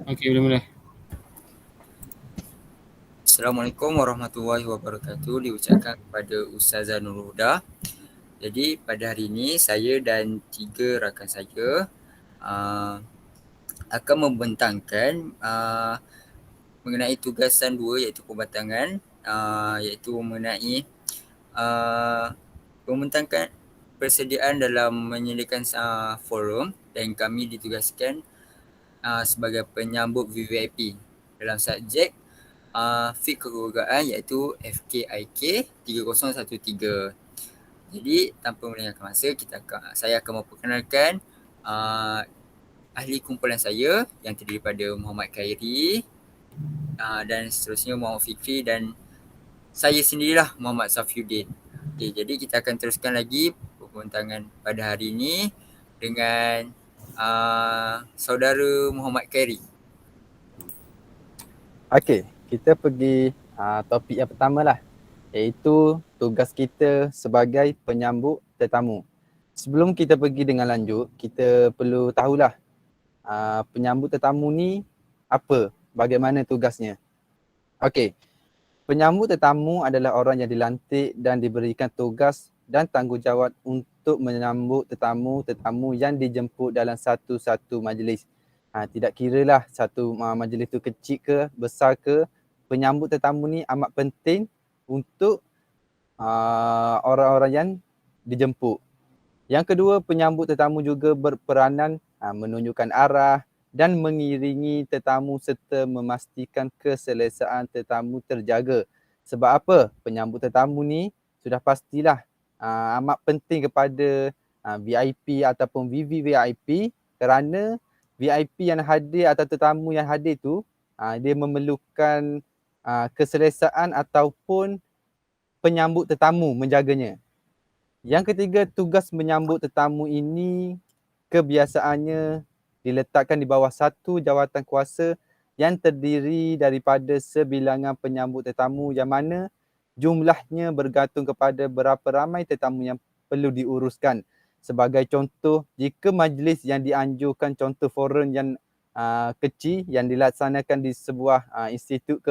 Okey, boleh mula. Assalamualaikum warahmatullahi wabarakatuh diucapkan kepada Ustazah Nurul Huda. Jadi pada hari ini saya dan tiga rakan saya uh, akan membentangkan mengenai tugasan dua iaitu pembentangan iaitu mengenai uh, membentangkan persediaan dalam menyediakan forum dan kami ditugaskan sebagai penyambut VVIP dalam subjek Fik Kekeluargaan iaitu FKIK 3013. Jadi tanpa melengahkan masa, saya akan memperkenalkan uh, ahli kumpulan saya yang terdiri daripada Muhammad Khairi dan seterusnya Muhammad Fikri dan saya sendirilah Muhammad Safiuddin. Okay, jadi kita akan teruskan lagi pembincangan pada hari ini dengan saudara Muhammad Khairi. Okey, kita pergi topik yang pertama lah, iaitu tugas kita sebagai penyambut tetamu. Sebelum kita pergi dengan lanjut, kita perlu tahulah penyambut tetamu ni apa, bagaimana tugasnya. Okey, penyambut tetamu adalah orang yang dilantik dan diberikan tugas dan tanggungjawab untuk menyambut tetamu-tetamu yang dijemput dalam satu-satu majlis. Tidak kiralah satu majlis tu kecil ke, besar ke, penyambut tetamu ni amat penting untuk orang-orang yang dijemput. Yang kedua, penyambut tetamu juga berperanan menunjukkan arah dan mengiringi tetamu serta memastikan keselesaan tetamu terjaga. Sebab apa? Penyambut tetamu ni sudah pastilah amat penting kepada VIP ataupun VVVIP kerana VIP yang hadir atau tetamu yang hadir tu dia memerlukan keselesaan ataupun penyambut tetamu menjaganya. Yang ketiga, tugas menyambut tetamu ini kebiasaannya diletakkan di bawah satu jawatan kuasa yang terdiri daripada sebilangan penyambut tetamu yang mana jumlahnya bergantung kepada berapa ramai tetamu yang perlu diuruskan. Sebagai contoh, jika majlis yang dianjurkan contoh forum yang kecil yang dilaksanakan di sebuah institut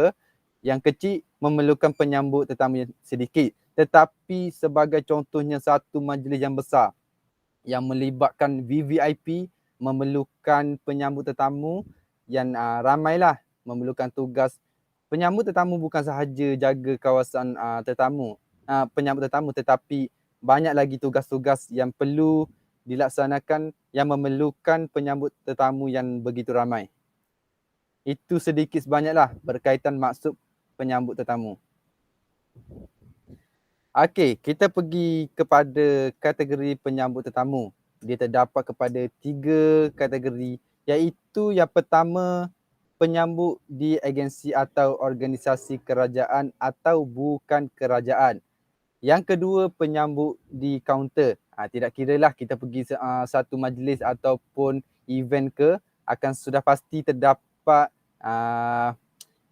yang kecil memerlukan penyambut tetamu yang sedikit. Tetapi sebagai contohnya satu majlis yang besar yang melibatkan VVIP memerlukan penyambut tetamu yang ramailah, memerlukan tugas penyambut tetamu bukan sahaja jaga kawasan penyambut tetamu, tetapi banyak lagi tugas-tugas yang perlu dilaksanakan yang memerlukan penyambut tetamu yang begitu ramai. Itu sedikit sebanyaklah berkaitan maksud penyambut tetamu. Okey, kita pergi kepada kategori penyambut tetamu. Dia terdapat kepada 3 kategori, iaitu yang pertama, penyambut di agensi atau organisasi kerajaan atau bukan kerajaan. Yang kedua, penyambut di kaunter. Tidak kiralah kita pergi satu majlis ataupun event ke, akan sudah pasti terdapat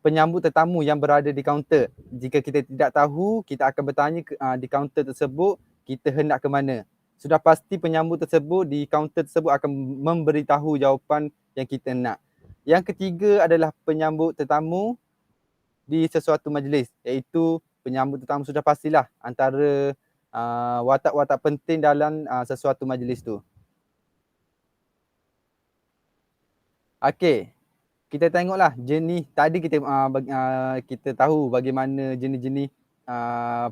penyambut tetamu yang berada di kaunter. Jika kita tidak tahu, kita akan bertanya di kaunter tersebut, kita hendak ke mana. Sudah pasti penyambut tersebut di kaunter tersebut akan memberitahu jawapan yang kita nak. Yang ketiga adalah penyambut tetamu di sesuatu majlis, iaitu penyambut tetamu sudah pastilah antara watak-watak penting dalam sesuatu majlis tu. Okey, kita tengoklah jenis tadi kita tahu bagaimana jenis-jenis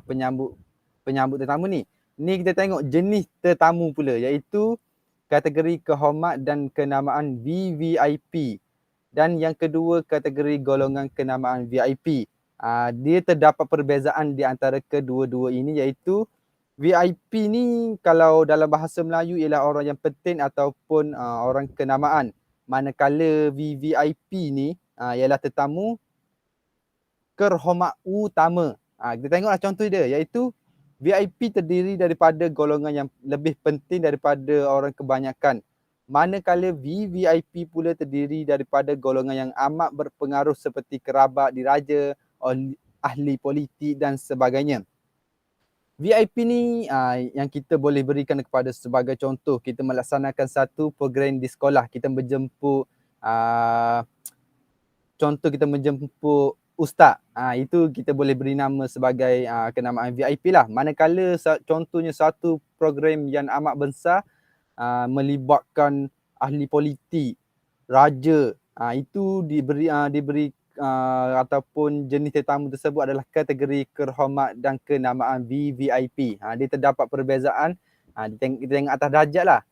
penyambut tetamu ni. Ni kita tengok jenis tetamu pula, iaitu kategori kehormat dan kenamaan VVIP. Dan yang kedua, kategori golongan kenamaan VIP. Dia terdapat perbezaan di antara kedua-dua ini, iaitu VIP ni kalau dalam bahasa Melayu ialah orang yang penting ataupun orang kenamaan. Manakala VVIP ni ialah tetamu terhormat utama. Kita tengoklah contoh dia, iaitu VIP terdiri daripada golongan yang lebih penting daripada orang kebanyakan. Manakala VVIP pula terdiri daripada golongan yang amat berpengaruh seperti kerabat, diraja, ahli politik dan sebagainya. VIP ni yang kita boleh berikan kepada sebagai contoh, kita melaksanakan satu program di sekolah, kita menjemput contoh kita menjemput ustaz, itu kita boleh beri nama sebagai kenamaan VIP lah. Manakala contohnya satu program yang amat besar melibatkan ahli politik, raja, itu diberi ataupun jenis tetamu tersebut adalah kategori kehormat dan kenamaan VVIP. Dia terdapat perbezaan, kita tengok atas darjat lah.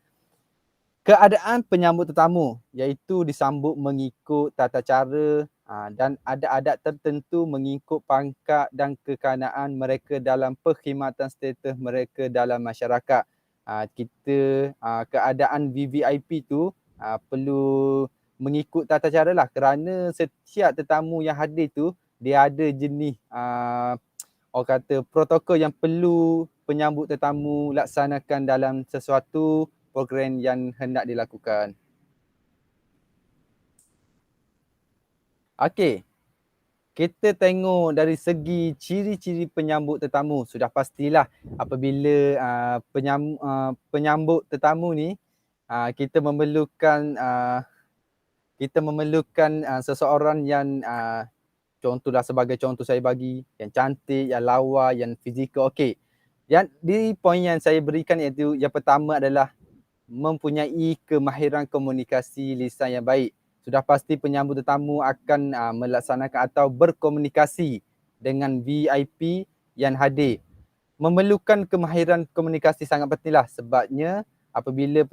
Keadaan penyambut tetamu iaitu disambut mengikut tata cara dan ada adat tertentu mengikut pangkat dan kekanaan mereka dalam perkhidmatan status mereka dalam masyarakat. Keadaan VVIP tu perlu mengikut tata cara lah, kerana setiap tetamu yang hadir tu dia ada jenis orang kata protokol yang perlu penyambut tetamu laksanakan dalam sesuatu program yang hendak dilakukan. Okey, kita tengok dari segi ciri-ciri penyambut tetamu. Sudah pastilah apabila penyambut tetamu ni kita memerlukan seseorang yang contohlah, sebagai contoh saya bagi, yang cantik, yang lawa, yang fizikal. Okey. Yang di poin yang saya berikan iaitu yang pertama adalah mempunyai kemahiran komunikasi lisan yang baik. Sudah pasti penyambut tetamu akan melaksanakan atau berkomunikasi dengan VIP yang hadir. Memerlukan kemahiran komunikasi sangat pentinglah, sebabnya apabila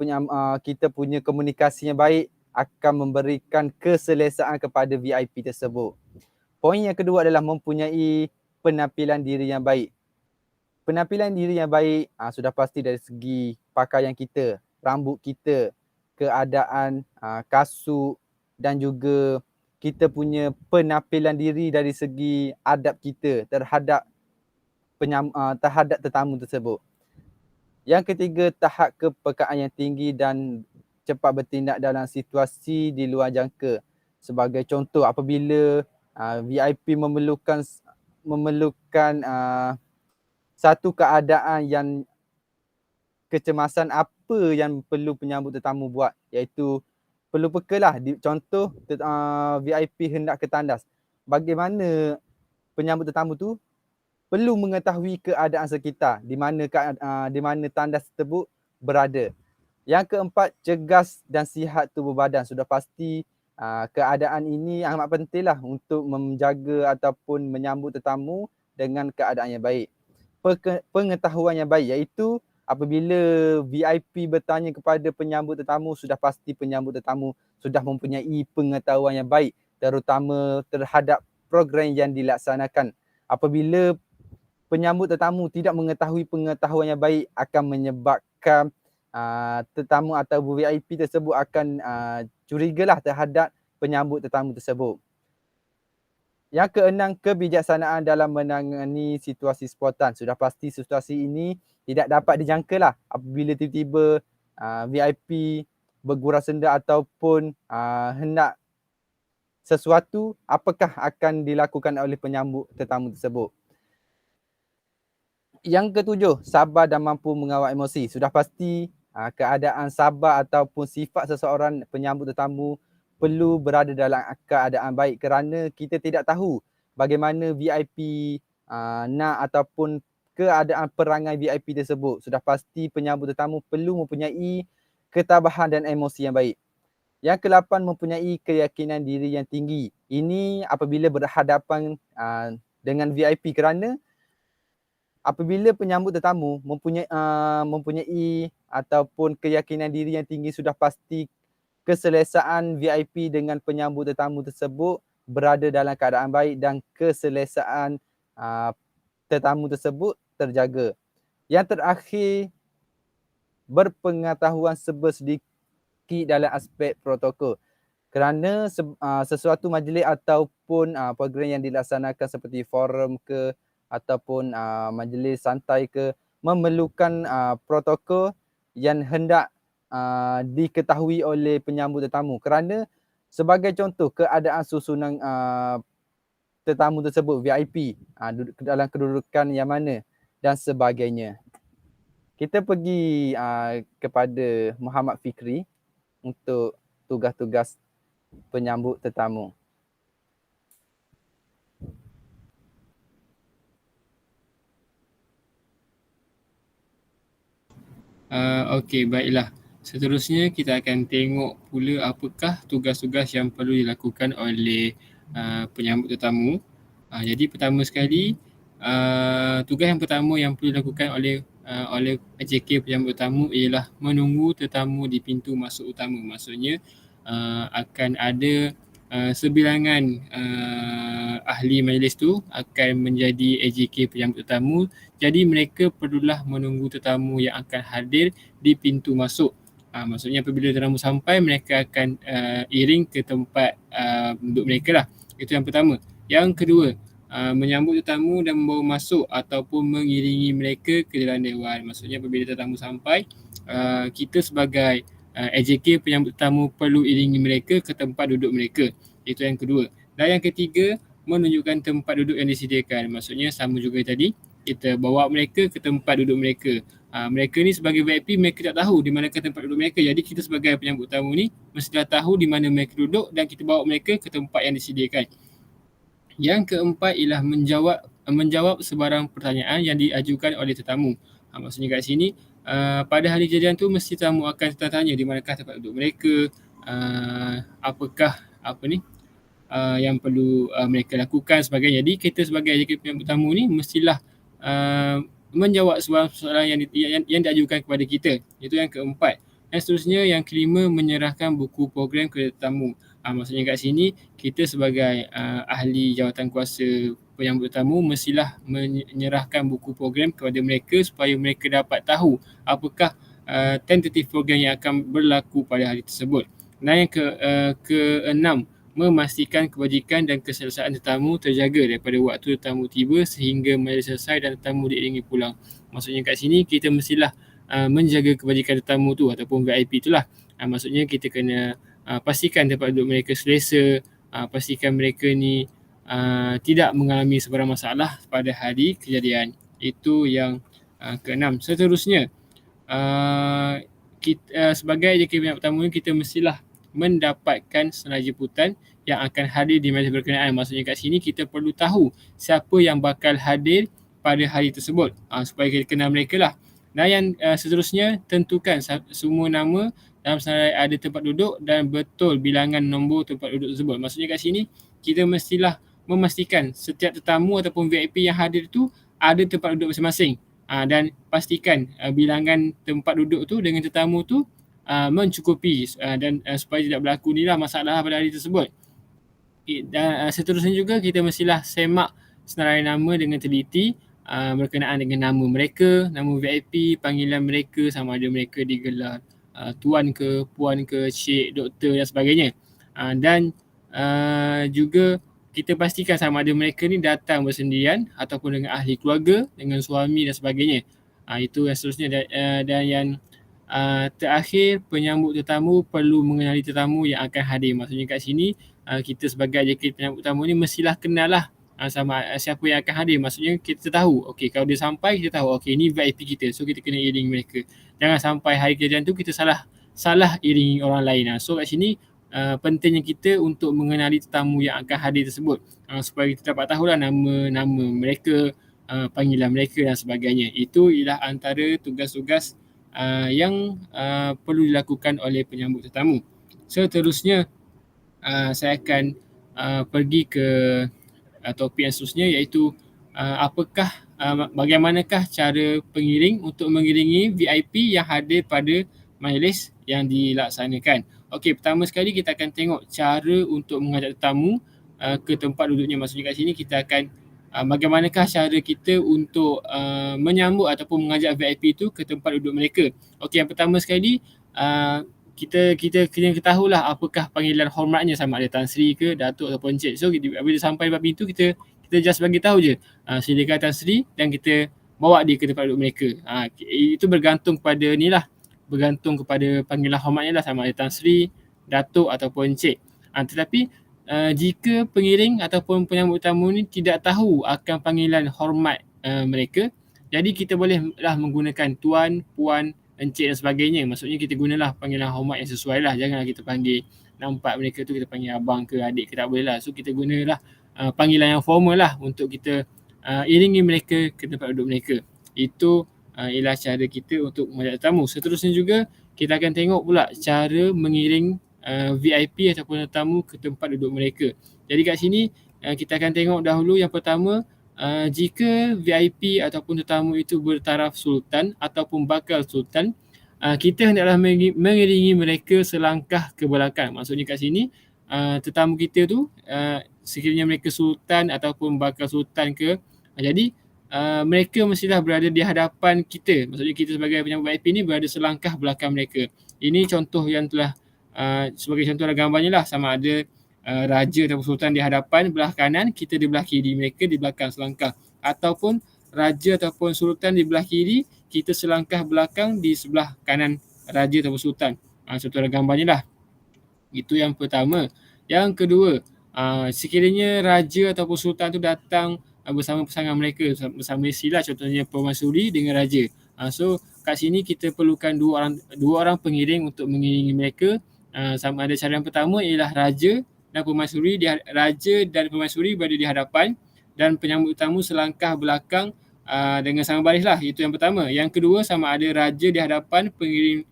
kita punya komunikasi yang baik akan memberikan keselesaan kepada VIP tersebut. Poin yang kedua adalah mempunyai penampilan diri yang baik. Penampilan diri yang baik sudah pasti dari segi pakaian kita, rambut kita, keadaan kasut dan juga kita punya penampilan diri dari segi adab kita terhadap tetamu tersebut. Yang ketiga, tahap kepekaan yang tinggi dan cepat bertindak dalam situasi di luar jangka. Sebagai contoh, apabila VIP memerlukan satu keadaan yang kecemasan, apa yang perlu penyambut tetamu buat, iaitu perlu peka lah. Contoh VIP hendak ke tandas, bagaimana penyambut tetamu tu perlu mengetahui keadaan sekitar, di mana tandas tersebut berada. Yang keempat, cegas dan sihat tubuh badan. Sudah pasti keadaan ini amat pentinglah untuk menjaga ataupun menyambut tetamu dengan keadaan yang baik. Pengetahuan yang baik, iaitu apabila VIP bertanya kepada penyambut tetamu, sudah pasti penyambut tetamu sudah mempunyai pengetahuan yang baik, terutama terhadap program yang dilaksanakan. Apabila penyambut tetamu tidak mengetahui pengetahuan yang baik, akan menyebabkan tetamu atau VIP tersebut akan curigalah terhadap penyambut tetamu tersebut. Yang keenam, kebijaksanaan dalam menangani situasi spontan. Sudah pasti situasi ini tidak dapat dijangka lah. Apabila tiba-tiba VIP bergurau senda ataupun hendak sesuatu, apakah akan dilakukan oleh penyambut tetamu tersebut. Yang ketujuh, sabar dan mampu mengawal emosi. Sudah pasti keadaan sabar ataupun sifat seseorang penyambut tetamu perlu berada dalam keadaan baik, kerana kita tidak tahu bagaimana VIP nak ataupun keadaan perangai VIP tersebut. Sudah pasti penyambut tetamu perlu mempunyai ketabahan dan emosi yang baik. Yang ke-8, mempunyai keyakinan diri yang tinggi. Ini apabila berhadapan dengan VIP, kerana apabila penyambut tetamu mempunyai ataupun keyakinan diri yang tinggi, sudah pasti keselesaan VIP dengan penyambut tetamu tersebut berada dalam keadaan baik dan keselesaan tetamu tersebut terjaga. Yang terakhir, berpengetahuan sedikit dalam aspek protokol. Kerana sesuatu majlis ataupun program yang dilaksanakan seperti forum ke ataupun majlis santai ke memerlukan protokol yang hendak diketahui oleh penyambut tetamu. Kerana sebagai contoh, keadaan susunan tetamu tersebut VIP dalam kedudukan yang mana dan sebagainya. Kita pergi kepada Muhammad Fikri untuk tugas-tugas penyambut tetamu. Okey, baiklah. Seterusnya kita akan tengok pula apakah tugas-tugas yang perlu dilakukan oleh penyambut tetamu. Jadi pertama sekali, tugas yang pertama yang perlu dilakukan oleh AJK penyambut tetamu ialah menunggu tetamu di pintu masuk utama. Maksudnya akan ada sebilangan ahli majlis tu akan menjadi AJK penyambut tetamu. Jadi mereka perlulah menunggu tetamu yang akan hadir di pintu masuk. Maksudnya apabila tetamu sampai, mereka akan iring ke tempat duduk mereka lah. Itu yang pertama. Yang kedua, menyambut tetamu dan membawa masuk ataupun mengiringi mereka ke dalam dewan. Maksudnya apabila tetamu sampai, kita sebagai AJK penyambut tetamu perlu iringi mereka ke tempat duduk mereka. Itu yang kedua. Dan yang ketiga, menunjukkan tempat duduk yang disediakan. Maksudnya sama juga tadi, kita bawa mereka ke tempat duduk mereka. Mereka ni sebagai VIP, mereka tak tahu di manakah tempat duduk mereka. Jadi kita sebagai penyambut tamu ni mestilah tahu di mana mereka duduk dan kita bawa mereka ke tempat yang disediakan. Yang keempat ialah menjawab sebarang pertanyaan yang diajukan oleh tetamu. Maksudnya kat sini, pada hari kejadian tu mesti tetamu akan tanya di manakah tempat duduk mereka, apakah yang perlu mereka lakukan sebagainya. Jadi kita sebagai penyambut tamu ni mestilah menjawab soalan yang diajukan kepada kita. Itu yang keempat. Dan seterusnya yang kelima, menyerahkan buku program kepada tetamu. Maksudnya kat sini kita sebagai ahli jawatan kuasa penyambut tetamu mestilah menyerahkan buku program kepada mereka supaya mereka dapat tahu apakah tentatif program yang akan berlaku pada hari tersebut. Dan yang keenam, memastikan kebajikan dan keselesaan tetamu terjaga daripada waktu tetamu tiba sehingga majlis selesai dan tetamu diiringi pulang. Maksudnya kat sini kita mestilah menjaga kebajikan tetamu tu ataupun VIP tu lah. Maksudnya kita kena pastikan tempat duduk mereka selesa, pastikan mereka ni tidak mengalami sebarang masalah pada hari kejadian. Itu yang keenam. Seterusnya, kita, sebagai JK penyambut tamu ni kita mestilah mendapatkan senarai jemputan yang akan hadir di majlis berkenaan. Maksudnya kat sini kita perlu tahu siapa yang bakal hadir pada hari tersebut supaya kita kenal mereka lah. Dan yang seterusnya, tentukan semua nama dalam senarai ada tempat duduk dan betul bilangan nombor tempat duduk tersebut. Maksudnya kat sini kita mestilah memastikan setiap tetamu ataupun VIP yang hadir tu ada tempat duduk masing-masing. Dan pastikan bilangan tempat duduk tu dengan tetamu tu mencukupi dan supaya tidak berlaku ni lah masalah pada hari tersebut. Dan seterusnya juga kita mestilah semak senarai nama dengan teliti berkenaan dengan nama mereka, nama VIP, panggilan mereka, sama ada mereka digelar tuan ke, puan ke, cik, doktor dan sebagainya. Dan juga kita pastikan sama ada mereka ni datang bersendirian ataupun dengan ahli keluarga, dengan suami dan sebagainya. Itu yang seterusnya. Dan yang terakhir, penyambut tetamu perlu mengenali tetamu yang akan hadir. Maksudnya kat sini kita sebagai JK penyambut tetamu ni mestilah kenal lah sama siapa yang akan hadir. Maksudnya kita tahu, okey, kalau dia sampai kita tahu, okey, ni VIP kita, so kita kena iring mereka. Jangan sampai hari kejadian tu kita salah iring orang lain. So kat sini pentingnya kita untuk mengenali tetamu yang akan hadir tersebut supaya kita dapat tahulah nama mereka, panggilan mereka dan sebagainya. Itu ialah antara tugas-tugas yang perlu dilakukan oleh penyambut tetamu. Seterusnya saya akan pergi ke topik yang seterusnya, iaitu bagaimanakah cara pengiring untuk mengiringi VIP yang hadir pada majlis yang dilaksanakan. Okey, pertama sekali kita akan tengok cara untuk mengajak tetamu ke tempat duduknya. Maksudnya kat sini kita akan bagaimanakah cara kita untuk menyambut ataupun mengajak VIP itu ke tempat duduk mereka. Okey, yang pertama sekali kita kena ketahuilah apakah panggilan hormatnya, sama ada Tan Sri ke, Datuk ataupun Encik. So bila sampai depan pintu kita just bagi tahu je silakan Tan Sri dan kita bawa dia ke tempat duduk mereka. Itu bergantung kepada panggilan hormatnya lah, sama ada Tan Sri, Datuk ataupun Encik. Tetapi jika pengiring ataupun penyambut tamu ni tidak tahu akan panggilan hormat mereka, jadi kita bolehlah menggunakan tuan, puan, encik dan sebagainya. Maksudnya kita gunalah panggilan hormat yang sesuai lah. Janganlah kita panggil, nampak mereka tu kita panggil abang ke adik ke, tak boleh lah. So kita gunalah panggilan yang formal lah untuk kita iringi mereka ke tempat duduk mereka. Itu ialah cara kita untuk menjamu tetamu. Seterusnya juga kita akan tengok pula cara mengiring VIP ataupun tetamu ke tempat duduk mereka. Jadi kat sini kita akan tengok dahulu yang pertama, jika VIP ataupun tetamu itu bertaraf sultan ataupun bakal sultan, kita hendaklah mengiringi mereka selangkah ke belakang. Maksudnya kat sini tetamu kita tu sekiranya mereka sultan ataupun bakal sultan ke, jadi mereka mestilah berada di hadapan kita. Maksudnya kita sebagai penyambut VIP ni berada selangkah belakang mereka. Ini contoh yang telah sebagai contoh gambarnya lah, sama ada raja ataupun sultan di hadapan belah kanan, kita di belah kiri mereka di belakang selangkah, ataupun raja ataupun sultan di belah kiri, kita selangkah belakang di sebelah kanan raja ataupun sultan. Contoh gambarnya lah. Itu yang pertama. Yang kedua, sekiranya raja ataupun sultan tu datang bersama pasangan mereka, bersama isteri, contohnya permaisuri dengan raja. So kat sini kita perlukan dua orang pengiring untuk mengiringi mereka. Sama ada cara yang pertama ialah raja dan permaisuri, raja dan permaisuri berada di hadapan dan penyambut tetamu selangkah belakang dengan sama baris lah. Itu yang pertama. Yang kedua, sama ada raja di hadapan, pengiring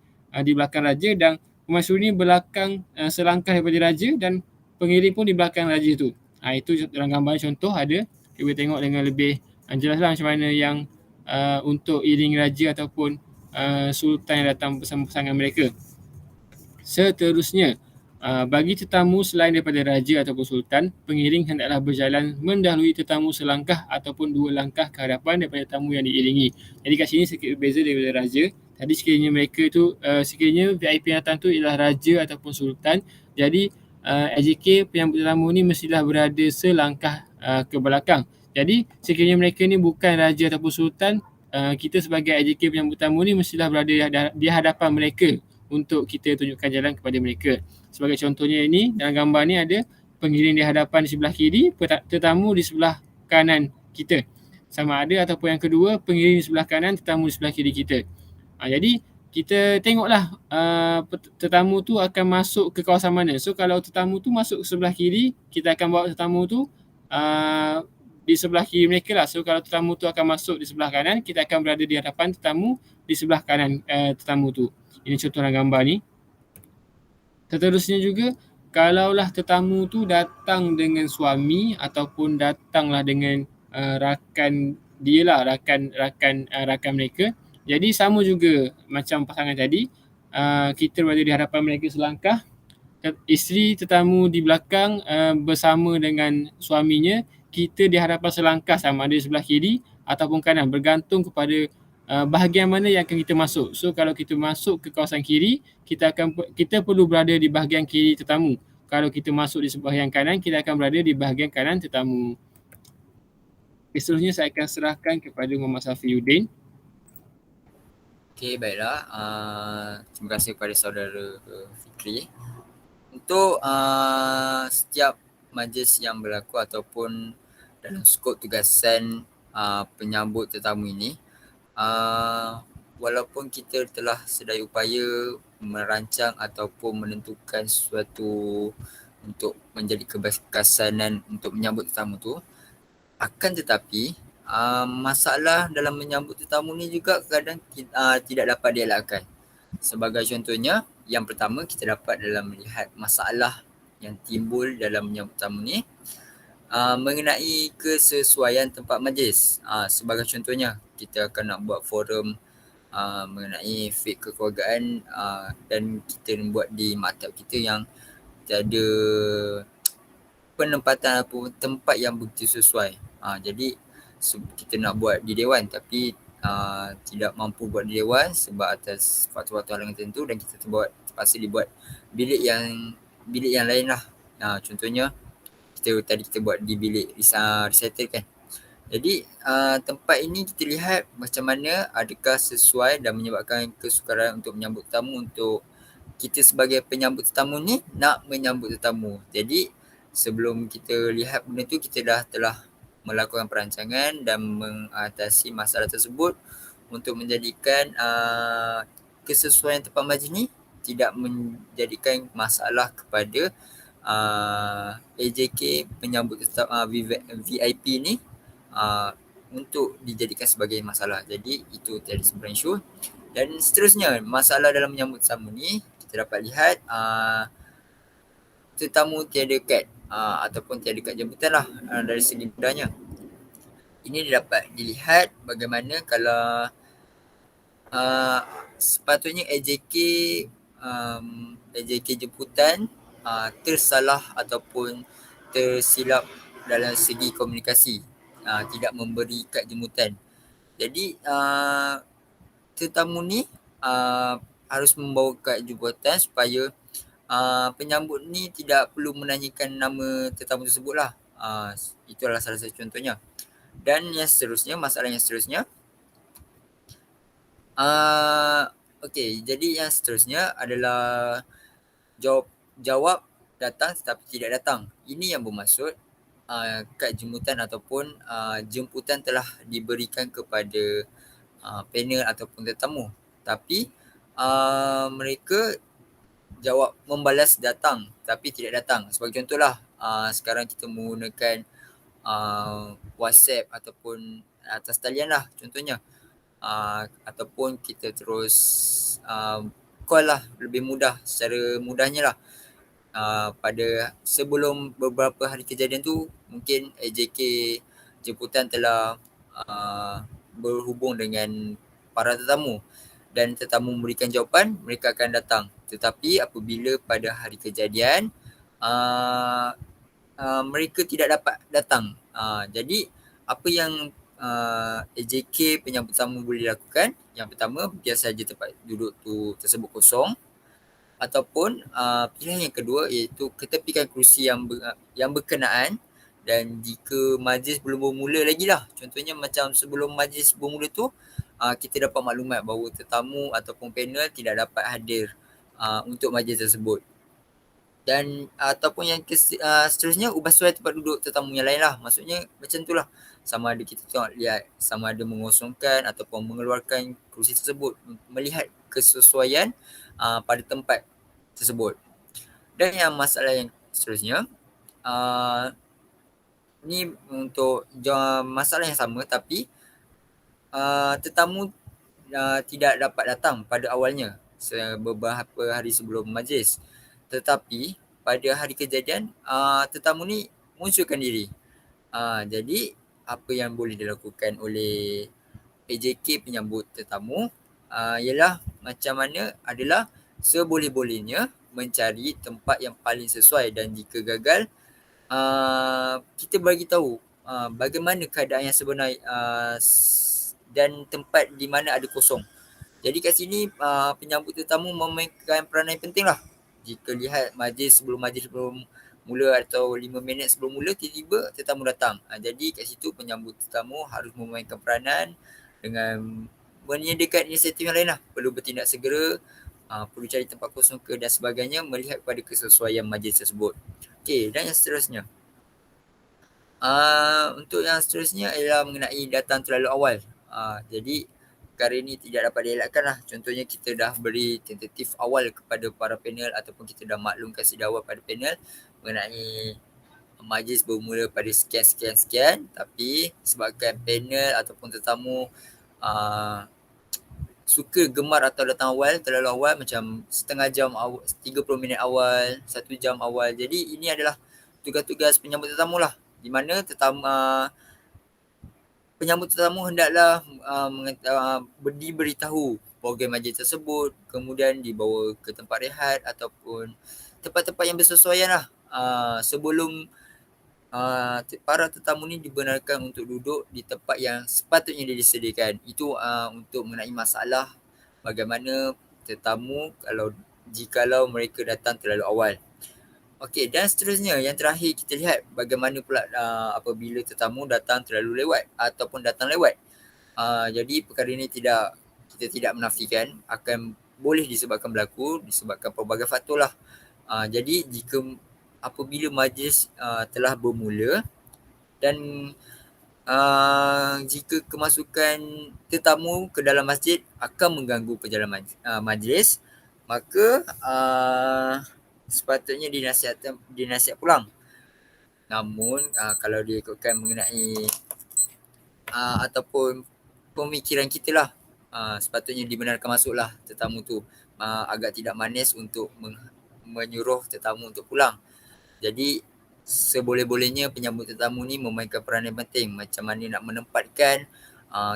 di belakang raja, dan permaisuri ni belakang selangkah daripada raja dan pengiring pun di belakang raja tu. Itu dalam gambar contoh ada. Kita boleh tengok dengan lebih jelas lah macam mana yang untuk iring raja ataupun sultan yang datang bersama pasangan mereka. Seterusnya, bagi tetamu selain daripada raja ataupun sultan, pengiring hendaklah berjalan mendahului tetamu selangkah ataupun dua langkah ke hadapan daripada tetamu yang diiringi. Jadi kat sini sedikit berbeza daripada raja. Tadi sekiranya mereka tu, sekiranya VIP yang datang tu ialah raja ataupun sultan, jadi AJK penyambut tetamu ni mestilah berada selangkah ke belakang. Jadi sekiranya mereka ni bukan raja ataupun sultan, kita sebagai AJK penyambut tetamu ni mestilah berada di hadapan mereka untuk kita tunjukkan jalan kepada mereka. Sebagai contohnya ini, dalam gambar ni ada pengiring di hadapan di sebelah kiri, tetamu di sebelah kanan kita. Sama ada ataupun yang kedua, pengiring di sebelah kanan, tetamu di sebelah kiri kita. Jadi kita tengoklah tetamu tu akan masuk ke kawasan mana. So kalau tetamu tu masuk ke sebelah kiri, kita akan bawa tetamu tu di sebelah kiri mereka lah. So kalau tetamu tu akan masuk di sebelah kanan, kita akan berada di hadapan tetamu di sebelah kanan tetamu tu. Ini contoh dalam gambar ni. Seterusnya juga, kalaulah tetamu tu datang dengan suami ataupun datanglah dengan rakan dia lah, rakan mereka. Jadi sama juga macam pasangan tadi, kita berada di hadapan mereka selangkah, isteri tetamu di belakang bersama dengan suaminya, kita di hadapan selangkah, sama ada di sebelah kiri ataupun kanan, bergantung kepada bahagian mana yang akan kita masuk. So kalau kita masuk ke kawasan kiri, kita perlu berada di bahagian kiri tetamu. Kalau kita masuk di bahagian kanan, kita akan berada di bahagian kanan tetamu. Seterusnya saya akan serahkan kepada Muhammad Safiuddin. Okey, baiklah. Terima kasih kepada saudara Fikri. Untuk setiap majlis yang berlaku ataupun dalam skop tugasan penyambut tetamu ini, walaupun kita telah sedaya upaya merancang ataupun menentukan sesuatu untuk menjadi keberkesanan untuk menyambut tetamu tu, akan tetapi masalah dalam menyambut tetamu ni juga kadang tidak dapat dielakkan. Sebagai contohnya, yang pertama kita dapat dalam melihat masalah yang timbul dalam menyambut tetamu ni mengenai kesesuaian tempat majlis. Sebagai contohnya, kita akan nak buat forum mengenai fik kekeluargaan dan kita buat di maktab kita yang tiada penempatan ataupun tempat yang begitu sesuai. Jadi kita nak buat di dewan tapi tidak mampu buat di dewan sebab atas faktor-faktor halangan tertentu, dan kita terpaksa dibuat bilik yang lain lah. Contohnya kita buat di bilik recital kan. Jadi tempat ini kita lihat macam mana adakah sesuai dan menyebabkan kesukaran untuk menyambut tetamu, untuk kita sebagai penyambut tetamu ni nak menyambut tetamu. Jadi sebelum kita lihat benda tu, kita telah melakukan perancangan dan mengatasi masalah tersebut untuk menjadikan kesesuaian tempat majlis ni tidak menjadikan masalah kepada AJK penyambut VIP ni untuk dijadikan sebagai masalah. Jadi itu tiada sebarang isu. Dan seterusnya, masalah dalam menyambut tetamu ni kita dapat lihat tetamu tiada kad ataupun tiada kad jemputan lah dari segi mudahnya. Ini dapat dilihat bagaimana kalau sepatutnya AJK jemputan tersalah ataupun tersilap dalam segi komunikasi, tidak memberi kad jemputan. Jadi tetamu ni harus membawa kad jemputan supaya penyambut ni tidak perlu menanyakan nama tetamu tersebut lah. Itulah salah satu contohnya. Dan yang seterusnya, masalah yang seterusnya, okey, jadi yang seterusnya adalah jawab datang tetapi tidak datang. Ini yang bermaksud kad jemputan ataupun jemputan telah diberikan kepada panel ataupun tetamu, tapi mereka jawab membalas datang tapi tidak datang. Sebagai contohlah, sekarang kita menggunakan WhatsApp ataupun atas talian lah contohnya, ataupun kita terus call lah, lebih mudah, secara mudahnya lah. Pada sebelum beberapa hari kejadian tu, mungkin AJK jemputan telah berhubung dengan para tetamu dan tetamu memberikan jawapan, mereka akan datang. Tetapi apabila pada hari kejadian mereka tidak dapat datang, jadi apa yang AJK penyambut tetamu boleh lakukan, yang pertama, biar saja tempat duduk tu tersebut kosong, ataupun pilihan yang kedua iaitu ketepikan kerusi yang berkenaan. Dan jika majlis belum bermula lagi lah, contohnya macam sebelum majlis bermula tu, kita dapat maklumat bahawa tetamu ataupun panel tidak dapat hadir untuk majlis tersebut. Dan ataupun yang seterusnya, ubah suai tempat duduk tetamu yang lain lah. Maksudnya macam tu lah, sama ada kita tengok lihat sama ada mengosongkan ataupun mengeluarkan kerusi tersebut, melihat kesesuaian pada tempat tersebut. Dan yang masalah yang seterusnya, ni untuk masalah yang sama, tapi tetamu tidak dapat datang pada awalnya beberapa hari sebelum majlis. Tetapi pada hari kejadian tetamu ni munculkan diri. Jadi apa yang boleh dilakukan oleh AJK penyambut tetamu ialah macam mana adalah seboleh-bolehnya mencari tempat yang paling sesuai, dan jika gagal kita bagi tahu bagaimana keadaan yang sebenar dan tempat di mana ada kosong. Jadi kat sini penyambut tetamu memainkan peranan yang penting lah. Jika lihat majlis belum mula atau 5 minit sebelum mula, tiba-tiba tetamu datang. Jadi kat situ penyambut tetamu harus memainkan peranan dengan menyediakan inisiatif yang lain lah. Perlu bertindak segera, perlu cari tempat kosong ke dan sebagainya, melihat pada kesesuaian majlis tersebut. Okey, dan yang seterusnya. Untuk yang seterusnya ialah mengenai datang terlalu awal. Jadi perkara ini tidak dapat dielakkan lah. Contohnya kita dah beri tentatif awal kepada para panel ataupun kita dah maklum kasih awal pada panel mengenai majlis bermula pada sekian, tapi sebabkan panel ataupun tetamu suka gemar atau datang awal, terlalu awal, macam setengah jam awal, 30 minit awal, 1 jam awal. Jadi ini adalah tugas-tugas penyambut tetamu lah, di mana penyambut tetamu hendaklah diberitahu program majlis tersebut, kemudian dibawa ke tempat rehat ataupun tempat-tempat yang bersesuaian lah sebelum para tetamu ni dibenarkan untuk duduk di tempat yang sepatutnya dia disediakan. Itu untuk mengenai masalah bagaimana tetamu jikalau mereka datang terlalu awal. Okey, dan seterusnya yang terakhir kita lihat bagaimana pula apabila tetamu datang terlalu lewat ataupun datang lewat. Jadi perkara ini kita tidak menafikan akan boleh disebabkan pelbagai faktor lah. Jadi jika apabila majlis telah bermula dan jika kemasukan tetamu ke dalam masjid akan mengganggu perjalanan majlis, maka sepatutnya dinasihat pulang. Namun kalau diikutkan mengenai ataupun pemikiran kita lah. Sepatutnya dibenarkan masuklah tetamu tu. Agak tidak manis untuk menyuruh tetamu untuk pulang. Jadi seboleh-bolehnya penyambut tetamu ni memainkan peranan penting, macam mana nak menempatkan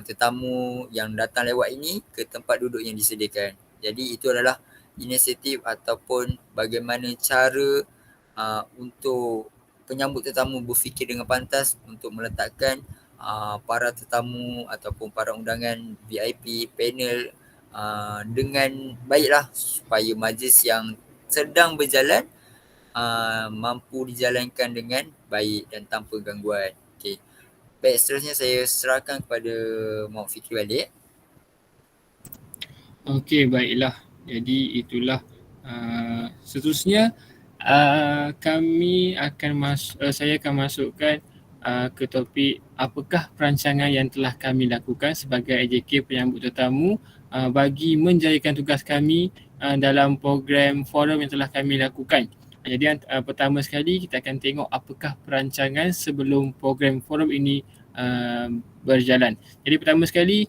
tetamu yang datang lewat ini ke tempat duduk yang disediakan. Jadi itu adalah inisiatif ataupun bagaimana cara untuk penyambut tetamu berfikir dengan pantas untuk meletakkan para tetamu ataupun para undangan VIP panel dengan baiklah, supaya majlis yang sedang berjalan mampu dijalankan dengan baik dan tanpa gangguan. Okey. Baik, seterusnya saya serahkan kepada Muhammad Fikri balik. Okey, baiklah. Jadi itulah seterusnya saya akan masukkan ke topik apakah perancangan yang telah kami lakukan sebagai AJK penyambut tetamu bagi menjayakan tugas kami dalam program forum yang telah kami lakukan. Jadi pertama sekali kita akan tengok apakah perancangan sebelum program forum ini berjalan. Jadi pertama sekali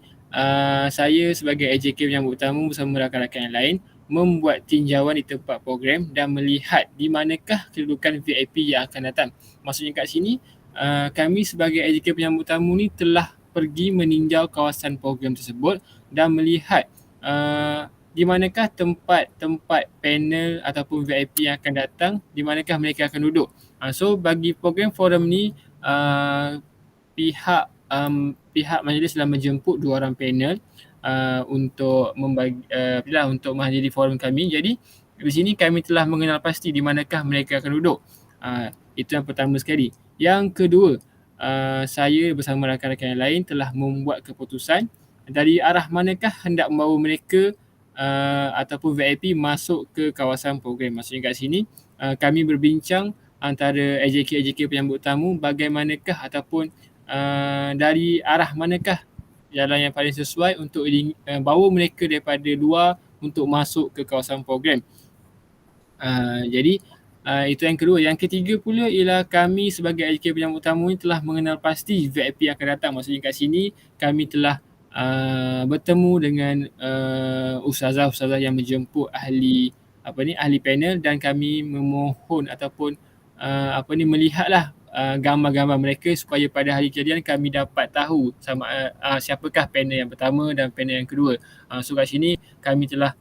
saya sebagai AJK penyambut tetamu bersama rakan-rakan yang lain membuat tinjauan di tempat program dan melihat di manakah kedudukan VIP yang akan datang. Maksudnya kat sini kami sebagai AJK penyambut tamu ni telah pergi meninjau kawasan program tersebut dan melihat di manakah tempat-tempat panel ataupun VIP yang akan datang, di manakah mereka akan duduk. So bagi program forum ni pihak majlis telah menjemput 2 orang panel untuk untuk menghadiri forum kami. Jadi di sini kami telah mengenal pasti di manakah mereka akan duduk. Itu yang pertama sekali. Yang kedua, saya bersama rakan-rakan yang lain telah membuat keputusan dari arah manakah hendak membawa mereka ataupun VIP masuk ke kawasan program. Maksudnya kat sini kami berbincang antara AJK penyambut tamu bagaimanakah ataupun dari arah manakah jalan yang paling sesuai untuk bawa mereka daripada luar untuk masuk ke kawasan program. Jadi itu yang kedua. Yang ketiga pula ialah kami sebagai AJK penyambut tamu ni telah mengenal pasti VIP akan datang. Maksudnya kat sini kami telah bertemu dengan ustazah-ustazah yang menjemput ahli panel dan kami memohon ataupun melihatlah gambar-gambar mereka supaya pada hari kejadian kami dapat tahu sama siapakah panel yang pertama dan panel yang kedua. So kat sini kami telah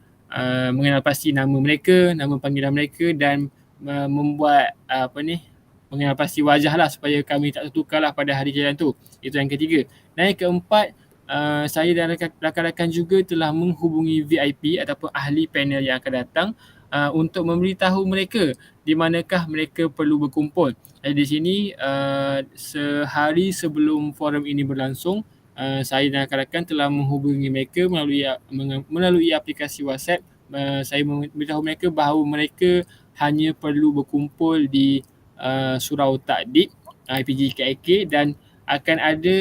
mengenal pasti nama mereka, nama panggilan mereka dan membuat mengenal pasti wajah lah supaya kami tak tertukarlah pada hari kejadian tu. Itu yang ketiga. Dan yang keempat, saya dan rakan-rakan juga telah menghubungi VIP ataupun ahli panel yang akan datang untuk memberitahu mereka di manakah mereka perlu berkumpul. Jadi di sini sehari sebelum forum ini berlangsung, saya dan rakan-rakan telah menghubungi mereka melalui aplikasi WhatsApp. Saya memberitahu mereka bahawa mereka hanya perlu berkumpul di Surau Takdib IPG KIK dan akan ada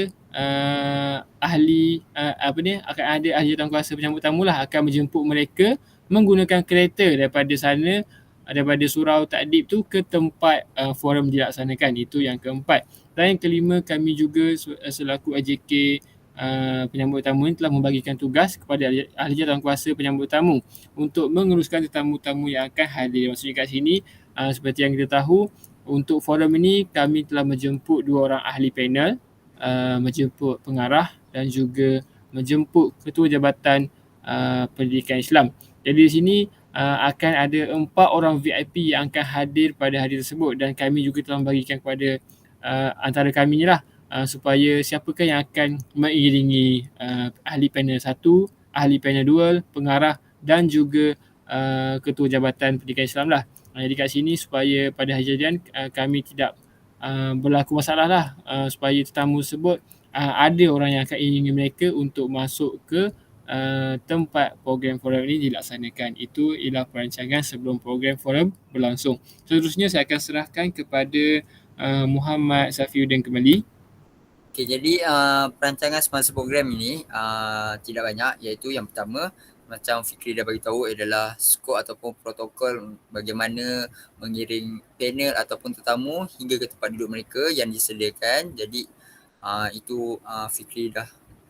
ahli jawatankuasa penyambut tamu lah akan menjemput mereka menggunakan kereta daripada sana, daripada Surau Takdib tu ke tempat forum dilaksanakan. Itu yang keempat. Dan yang kelima, kami juga selaku AJK penyambut tamu ini telah membagikan tugas kepada ahli jawatankuasa penyambut tamu untuk menguruskan tetamu-tetamu yang akan hadir. Maksudnya kat sini seperti yang kita tahu, untuk forum ini kami telah menjemput 2 orang ahli panel, menjemput pengarah dan juga menjemput ketua Jabatan Pendidikan Islam. Jadi di sini akan ada 4 orang VIP yang akan hadir pada hari tersebut dan kami juga telah membagikan kepada antara kami ni lah supaya siapakah yang akan mengiringi ahli panel 1, ahli panel 2, pengarah dan juga ketua Jabatan Pendidikan Islam lah. Jadi kat sini supaya pada hari kejadian kami tidak berlaku masalah lah, supaya tetamu tersebut ada orang yang akan iringi mereka untuk masuk ke tempat program forum ini dilaksanakan. Itu ialah perancangan sebelum program forum berlangsung. Seterusnya saya akan serahkan kepada Muhammad Safiuddin kembali. Okey, jadi perancangan semasa program ini tidak banyak, iaitu yang pertama macam Fikri dah bagi tahu adalah skop ataupun protokol bagaimana mengiring panel ataupun tetamu hingga ke tempat duduk mereka yang disediakan. Jadi Fikri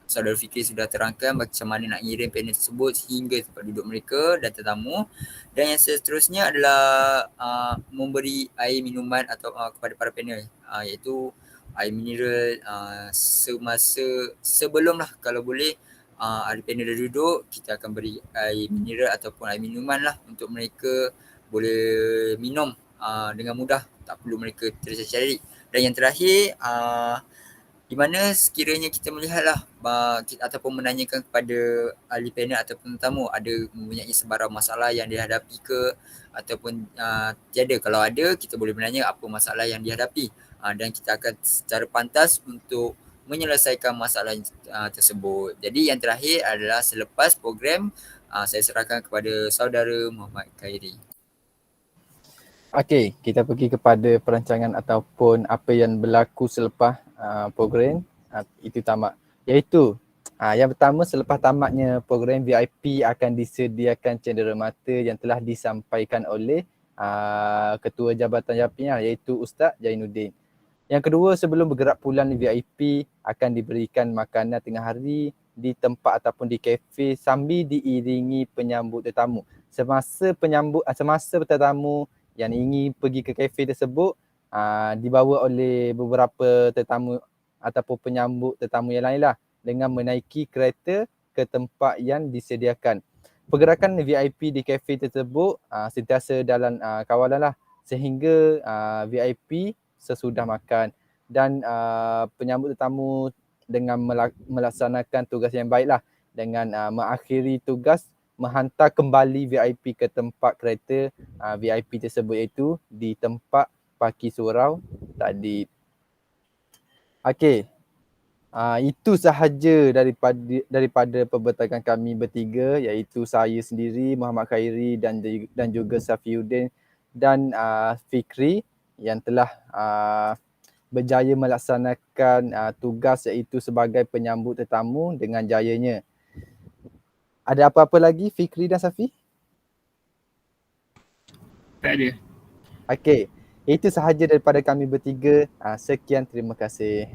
saudara Fikri sudah terangkan macam mana nak ngirim panel tersebut sehingga tempat duduk mereka dan tetamu. Dan yang seterusnya adalah memberi air minuman atau kepada para panel, iaitu air mineral semasa sebelum lah, kalau boleh ada panel dah duduk, kita akan beri air mineral ataupun air minuman lah untuk mereka boleh minum dengan mudah, tak perlu mereka tercari-cari. Dan yang terakhir, di mana sekiranya kita melihatlah ataupun menanyakan kepada ahli panel ataupun tetamu ada mempunyai sebarang masalah yang dihadapi ke ataupun tiada. Kalau ada, kita boleh menanya apa masalah yang dihadapi dan kita akan secara pantas untuk menyelesaikan masalah tersebut. Jadi yang terakhir adalah selepas program, saya serahkan kepada saudara Muhammad Khairi. Okey, kita pergi kepada perancangan ataupun apa yang berlaku selepas program itu tamat. Iaitu yang pertama, selepas tamatnya program, VIP akan disediakan cenderamata yang telah disampaikan oleh Ketua Jabatan JAPIA iaitu Ustaz Jainuddin. Yang kedua, sebelum bergerak pulang, VIP akan diberikan makanan tengah hari di tempat ataupun di kafe sambil diiringi penyambut tetamu. Semasa tetamu yang ingin pergi ke kafe tersebut dibawa oleh beberapa tetamu ataupun penyambut tetamu yang lain lah dengan menaiki kereta ke tempat yang disediakan. Pergerakan VIP di kafe tersebut sentiasa dalam kawalan lah sehingga VIP sesudah makan dan penyambut tetamu dengan melaksanakan tugas yang baiklah dengan mengakhiri tugas menghantar kembali VIP ke tempat kereta VIP tersebut iaitu di tempat parkir surau tadi. Okey. Itu sahaja daripada pembentakan kami bertiga iaitu saya sendiri Muhammad Khairi dan juga Safiuddin dan Fikri yang telah berjaya melaksanakan tugas iaitu sebagai penyambut tetamu dengan jayanya. Ada apa-apa lagi Fikri dan Safi? Tak ada. Okey, itu sahaja daripada kami bertiga. Sekian, terima kasih.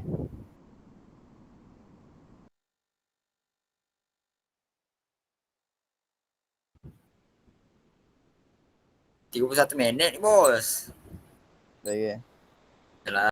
Minit ni bos. Baik. Yalah.